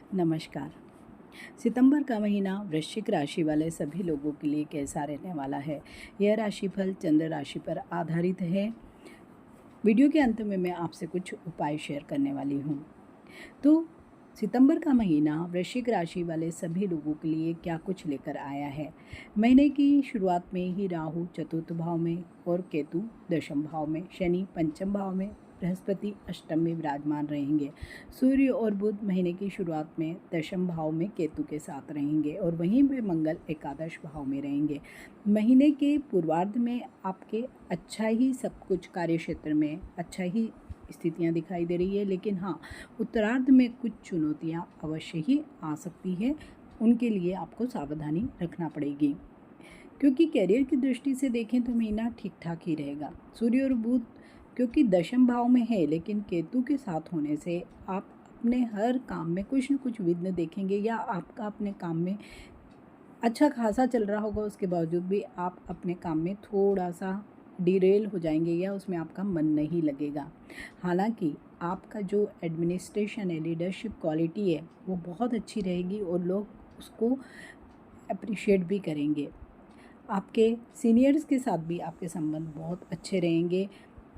नमस्कार। सितंबर का महीना वृश्चिक राशि वाले सभी लोगों के लिए कैसा रहने वाला है? यह राशिफल चंद्र राशि पर आधारित है। वीडियो के अंत में मैं आपसे कुछ उपाय शेयर करने वाली हूँ। तो सितंबर का महीना वृश्चिक राशि वाले सभी लोगों के लिए क्या कुछ लेकर आया है? महीने की शुरुआत में ही राहु चतुर्थ भाव में और केतु दशम भाव में, शनि पंचम भाव में, बृहस्पति अष्टम में विराजमान रहेंगे। सूर्य और बुध महीने की शुरुआत में दशम भाव में केतु के साथ रहेंगे और वहीं पे मंगल एकादश भाव में रहेंगे। महीने के पूर्वार्ध में आपके अच्छा ही सब कुछ कार्य क्षेत्र में अच्छा ही स्थितियां दिखाई दे रही है, लेकिन हाँ, उत्तरार्ध में कुछ चुनौतियां अवश्य ही आ सकती है। उनके लिए आपको सावधानी रखना पड़ेगी, क्योंकि करियर की दृष्टि से देखें तो महीना ठीक ठाक ही रहेगा। सूर्य और बुध क्योंकि दशम भाव में है, लेकिन केतु के साथ होने से आप अपने हर काम में कुछ न कुछ विघ्न देखेंगे, या आपका अपने काम में अच्छा खासा चल रहा होगा, उसके बावजूद भी आप अपने काम में थोड़ा सा डिरेल हो जाएंगे या उसमें आपका मन नहीं लगेगा। हालांकि आपका जो एडमिनिस्ट्रेशन है, लीडरशिप क्वालिटी है, वो बहुत अच्छी रहेगी और लोग उसको अप्रिशिएट भी करेंगे। आपके सीनियर्स के साथ भी आपके संबंध बहुत अच्छे रहेंगे।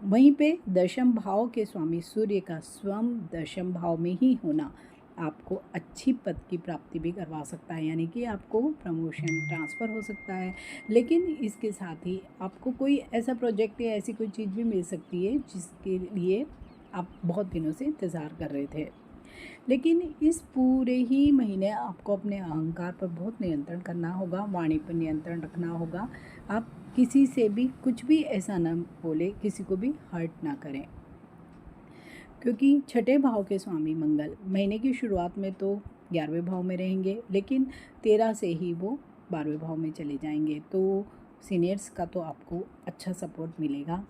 वहीं पे दशम भाव के स्वामी सूर्य का स्वयं दशम भाव में ही होना आपको अच्छी पद की प्राप्ति भी करवा सकता है, यानी कि आपको प्रमोशन ट्रांसफ़र हो सकता है। लेकिन इसके साथ ही आपको कोई ऐसा प्रोजेक्ट या ऐसी कोई चीज़ भी मिल सकती है जिसके लिए आप बहुत दिनों से इंतज़ार कर रहे थे। लेकिन इस पूरे ही महीने आपको अपने अहंकार पर बहुत नियंत्रण करना होगा, वाणी पर नियंत्रण रखना होगा। आप किसी से भी कुछ भी ऐसा ना बोले, किसी को भी हर्ट ना करें, क्योंकि छठे भाव के स्वामी मंगल महीने की शुरुआत में तो 11वें भाव में रहेंगे, लेकिन 13 से ही वो 12वें भाव में चले जाएंगे। तो सीनियर्स का तो आपको अच्छा सपोर्ट मिलेगा,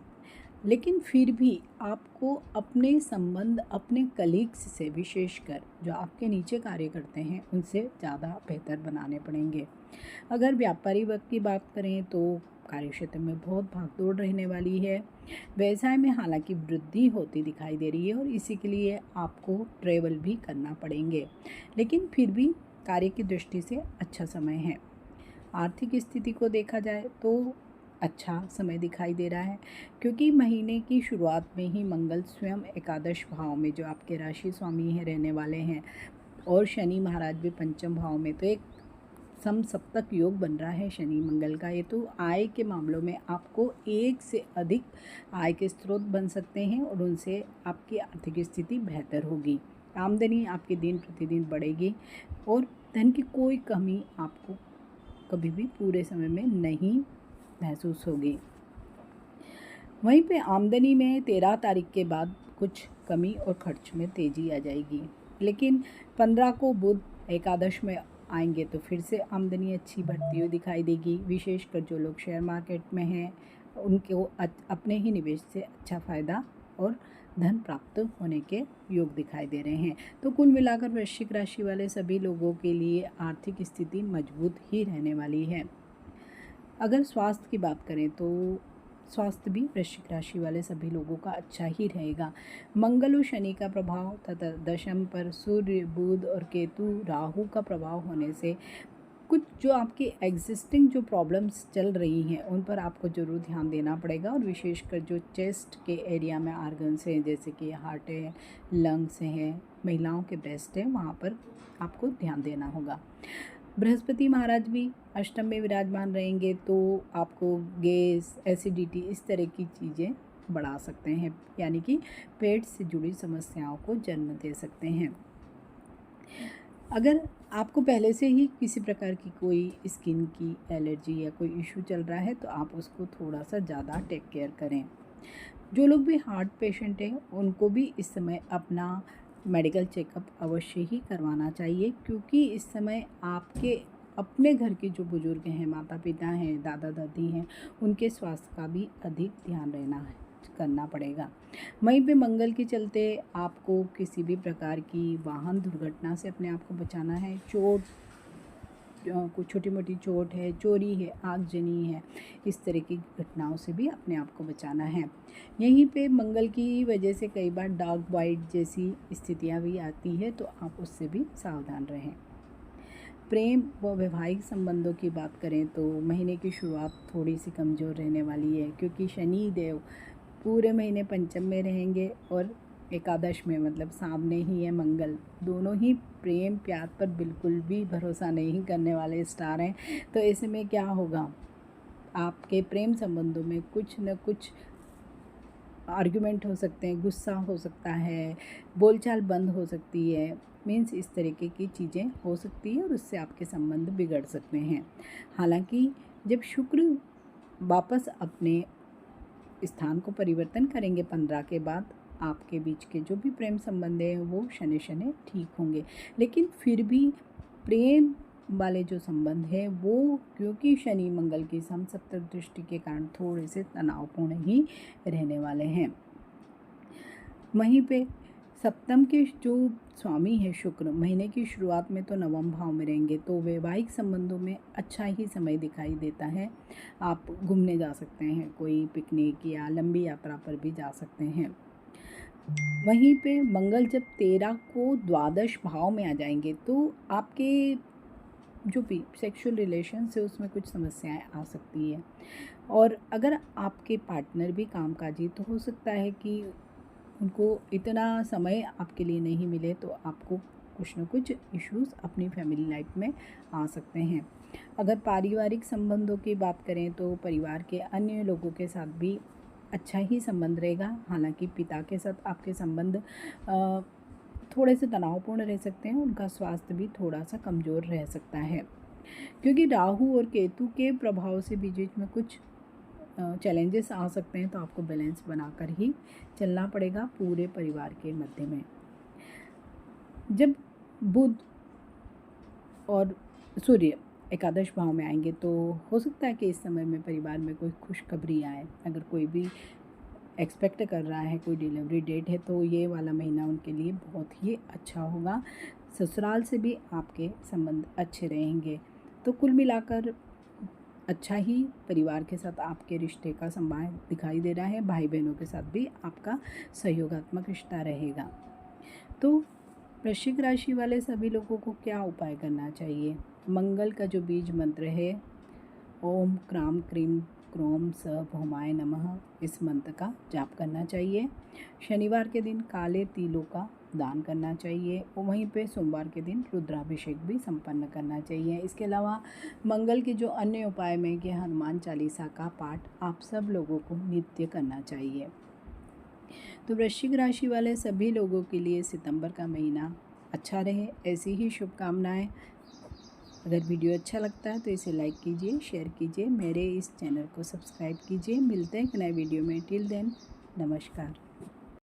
लेकिन फिर भी आपको अपने संबंध अपने कलीग्स से, विशेषकर जो आपके नीचे कार्य करते हैं, उनसे ज़्यादा बेहतर बनाने पड़ेंगे। अगर व्यापारी वर्ग की बात करें तो कार्य क्षेत्र में बहुत भागदौड़ रहने वाली है। व्यवसाय में हालांकि वृद्धि होती दिखाई दे रही है और इसी के लिए आपको ट्रैवल भी करना पड़ेंगे, लेकिन फिर भी कार्य की दृष्टि से अच्छा समय है। आर्थिक स्थिति को देखा जाए तो अच्छा समय दिखाई दे रहा है, क्योंकि महीने की शुरुआत में ही मंगल स्वयं एकादश भाव में, जो आपके राशि स्वामी हैं, रहने वाले हैं, और शनि महाराज भी पंचम भाव में। तो एक समसप्तक योग बन रहा है शनि मंगल का। ये तो आय के मामलों में आपको एक से अधिक आय के स्रोत बन सकते हैं और उनसे आपकी आर्थिक स्थिति बेहतर होगी। आमदनी आपकी दिन प्रतिदिन बढ़ेगी और धन की कोई कमी आपको कभी भी पूरे समय में नहीं महसूस होगी। वहीं पे आमदनी में 13 तारीख के बाद कुछ कमी और खर्च में तेज़ी आ जाएगी, लेकिन 15 को बुध एकादश में आएंगे तो फिर से आमदनी अच्छी बढ़ती हुई दिखाई देगी। विशेषकर जो लोग शेयर मार्केट में हैं, उनको अपने ही निवेश से अच्छा फ़ायदा और धन प्राप्त होने के योग दिखाई दे रहे हैं। तो कुल मिलाकर वृश्चिक राशि वाले सभी लोगों के लिए आर्थिक स्थिति मजबूत ही रहने वाली है। अगर स्वास्थ्य की बात करें तो स्वास्थ्य भी वृश्चिक राशि वाले सभी लोगों का अच्छा ही रहेगा। मंगल और शनि का प्रभाव तथा दशम पर सूर्य बुध और केतु राहु का प्रभाव होने से कुछ जो आपकी एग्जिस्टिंग जो प्रॉब्लम्स चल रही हैं, उन पर आपको ज़रूर ध्यान देना पड़ेगा। और विशेषकर जो चेस्ट के एरिया में आर्गन्स हैं, जैसे कि हार्ट है, लंग्स हैं, महिलाओं के ब्रेस्ट है, वहाँ पर आपको ध्यान देना होगा। बृहस्पति महाराज भी अष्टम में विराजमान रहेंगे, तो आपको गैस, एसिडिटी, इस तरह की चीज़ें बढ़ा सकते हैं, यानी कि पेट से जुड़ी समस्याओं को जन्म दे सकते हैं। अगर आपको पहले से ही किसी प्रकार की कोई स्किन की एलर्जी या कोई इशू चल रहा है, तो आप उसको थोड़ा सा ज़्यादा टेक केयर करें। जो लोग भी हार्ट पेशेंट हैं, उनको भी इस समय अपना मेडिकल चेकअप अवश्य ही करवाना चाहिए, क्योंकि इस समय आपके अपने घर के जो बुजुर्ग हैं, माता पिता हैं, दादा दादी हैं, उनके स्वास्थ्य का भी अधिक ध्यान करना पड़ेगा। वहीं पे मंगल के चलते आपको किसी भी प्रकार की वाहन दुर्घटना से अपने आप को बचाना है। चोट कुछ छोटी मोटी चोट है, चोरी है, आगजनी है, इस तरह की घटनाओं से भी अपने आप को बचाना है। यहीं पे मंगल की वजह से कई बार डार्क वाइट जैसी स्थितियाँ भी आती है, तो आप उससे भी सावधान रहें। प्रेम व वैवाहिक संबंधों की बात करें तो महीने की शुरुआत थोड़ी सी कमज़ोर रहने वाली है, क्योंकि शनि देव पूरे महीने पंचम में रहेंगे और एकादश में, मतलब सामने ही है मंगल। दोनों ही प्रेम प्यार पर बिल्कुल भी भरोसा नहीं करने वाले स्टार हैं। तो ऐसे में क्या होगा, आपके प्रेम संबंधों में कुछ न कुछ आर्गुमेंट हो सकते हैं, गुस्सा हो सकता है, बोलचाल बंद हो सकती है, मीन्स इस तरीके की चीज़ें हो सकती है और उससे आपके संबंध बिगड़ सकते हैं। हालांकि जब शुक्र वापस अपने स्थान को परिवर्तन करेंगे 15 के बाद, आपके बीच के जो भी प्रेम संबंध हैं वो शनि शनि ठीक होंगे। लेकिन फिर भी प्रेम वाले जो संबंध है वो, क्योंकि शनि मंगल की समसप्तक दृष्टि के कारण थोड़े से तनावपूर्ण ही रहने वाले हैं। वहीं पे सप्तम के जो स्वामी है शुक्र, महीने की शुरुआत में तो नवम भाव में रहेंगे, तो वैवाहिक संबंधों में अच्छा ही समय दिखाई देता है। आप घूमने जा सकते हैं, कोई पिकनिक या लंबी यात्रा पर भी जा सकते हैं। वहीं पे मंगल जब 13 को द्वादश भाव में आ जाएंगे तो आपके जो भी सेक्सुअल रिलेशंस है उसमें कुछ समस्याएं आ सकती है। और अगर आपके पार्टनर भी कामकाजी, तो हो सकता है कि उनको इतना समय आपके लिए नहीं मिले, तो आपको कुछ न कुछ इश्यूज़ अपनी फैमिली लाइफ में आ सकते हैं। अगर पारिवारिक संबंधों की बात करें तो परिवार के अन्य लोगों के साथ भी अच्छा ही संबंध रहेगा। हालांकि पिता के साथ आपके संबंध थोड़े से तनावपूर्ण रह सकते हैं, उनका स्वास्थ्य भी थोड़ा सा कमज़ोर रह सकता है, क्योंकि राहु और केतु के प्रभाव से बीच बीच में कुछ चैलेंजेस आ सकते हैं। तो आपको बैलेंस बनाकर ही चलना पड़ेगा पूरे परिवार के मध्य में। जब बुध और सूर्य एकादश भाव में आएंगे तो हो सकता है कि इस समय में परिवार में कोई खुशखबरी आए। अगर कोई भी एक्सपेक्ट कर रहा है, कोई डिलीवरी डेट है, तो ये वाला महीना उनके लिए बहुत ही अच्छा होगा। ससुराल से भी आपके संबंध अच्छे रहेंगे। तो कुल मिलाकर अच्छा ही परिवार के साथ आपके रिश्ते का संबंध दिखाई दे रहा है। भाई बहनों के साथ भी आपका सहयोगात्मक रिश्ता रहेगा। तो वृश्चिक राशि वाले सभी लोगों को क्या उपाय करना चाहिए? मंगल का जो बीज मंत्र है, ओम क्राम क्रीम क्रोम स भौमाय नमः, इस मंत्र का जाप करना चाहिए। शनिवार के दिन काले तिलों का दान करना चाहिए और वहीं पे सोमवार के दिन रुद्राभिषेक भी संपन्न करना चाहिए। इसके अलावा मंगल के जो अन्य उपाय में कि हनुमान चालीसा का पाठ आप सब लोगों को नित्य करना चाहिए। तो वृश्चिक राशि वाले सभी लोगों के लिए सितंबर का महीना अच्छा रहे, ऐसी ही शुभकामनाएं। अगर वीडियो अच्छा लगता है तो इसे लाइक कीजिए, शेयर कीजिए, मेरे इस चैनल को सब्सक्राइब कीजिए। मिलते हैं एक नए वीडियो में। टिल देन, नमस्कार।